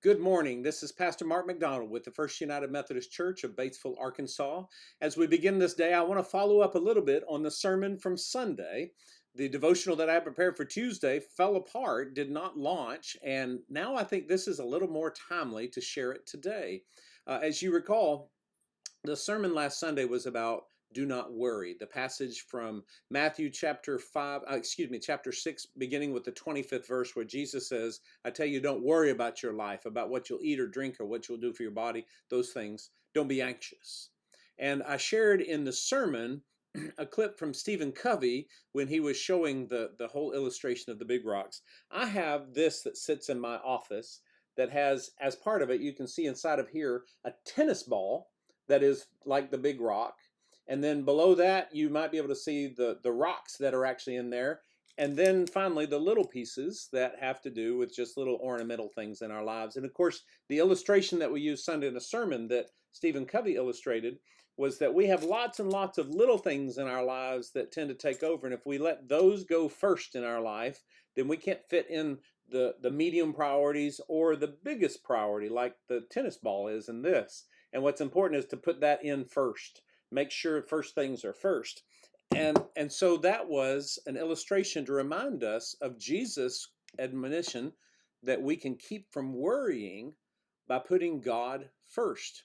Good morning. This is Pastor Mark McDonald with the First United Methodist Church of Batesville, Arkansas. As we begin this day, I want to follow up a little bit on the sermon from Sunday. The devotional that I prepared for Tuesday fell apart, did not launch, and now I think this is a little more timely to share it today. As you recall, the sermon last Sunday was about do not worry. The passage from Matthew chapter 6, beginning with the 25th verse, where Jesus says, I tell you, don't worry about your life, about what you'll eat or drink or what you'll do for your body, those things. Don't be anxious. And I shared in the sermon a clip from Stephen Covey when he was showing the whole illustration of the big rocks. I have this that sits in my office that has, as part of it, you can see inside of here, a tennis ball that is like the big rock. And then below that, you might be able to see the rocks that are actually in there. And then finally, the little pieces that have to do with just little ornamental things in our lives. And of course, the illustration that we used Sunday in a sermon that Stephen Covey illustrated was that we have lots and lots of little things in our lives that tend to take over. And if we let those go first in our life, then we can't fit in the medium priorities or the biggest priority like the tennis ball is in this. And what's important is to put that in first. Make sure first things are first. And so that was an illustration to remind us of Jesus' admonition that we can keep from worrying by putting God first.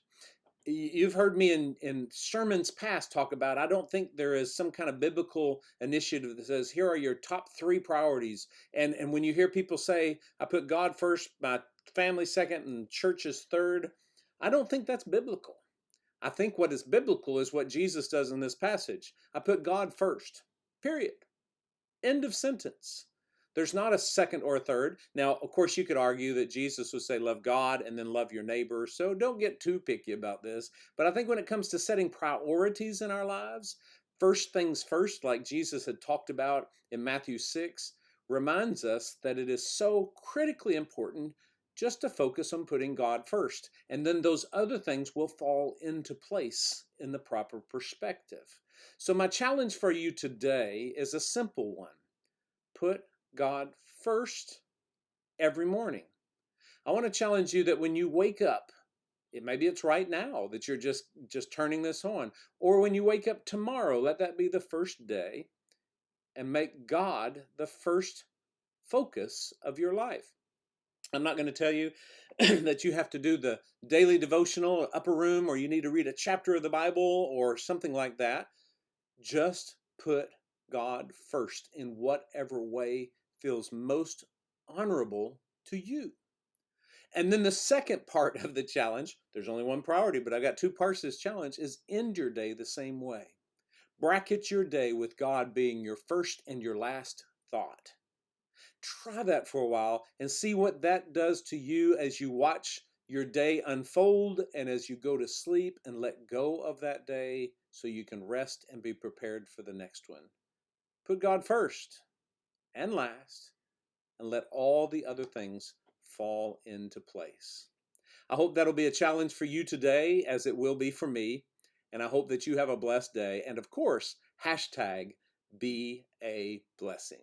You've heard me in sermons past talk about, I don't think there is some kind of biblical initiative that says, here are your top 3 priorities. And when you hear people say, I put God first, my family second, and church is third, I don't think that's biblical. I think what is biblical is what Jesus does in this passage. I put God first, period. End of sentence. There's not a second or a third. Now, of course, you could argue that Jesus would say, love God and then love your neighbor. So don't get too picky about this. But I think when it comes to setting priorities in our lives, first things first, like Jesus had talked about in Matthew 6, reminds us that it is so critically important just to focus on putting God first. And then those other things will fall into place in the proper perspective. So my challenge for you today is a simple one. Put God first every morning. I want to challenge you that when you wake up, maybe it's right now that you're just turning this on, or when you wake up tomorrow, let that be the first day, and make God the first focus of your life. I'm not going to tell you that you have to do the daily devotional upper room or you need to read a chapter of the Bible or something like that. Just put God first in whatever way feels most honorable to you. And then the second part of the challenge, there's only one priority, but I got 2 parts to this challenge, is end your day the same way. Bracket your day with God being your first and your last thought. Try that for a while and see what that does to you as you watch your day unfold and as you go to sleep, and let go of that day so you can rest and be prepared for the next one. Put God first and last, and let all the other things fall into place. I hope that'll be a challenge for you today, as it will be for me. And I hope that you have a blessed day. And of course, hashtag be a blessing.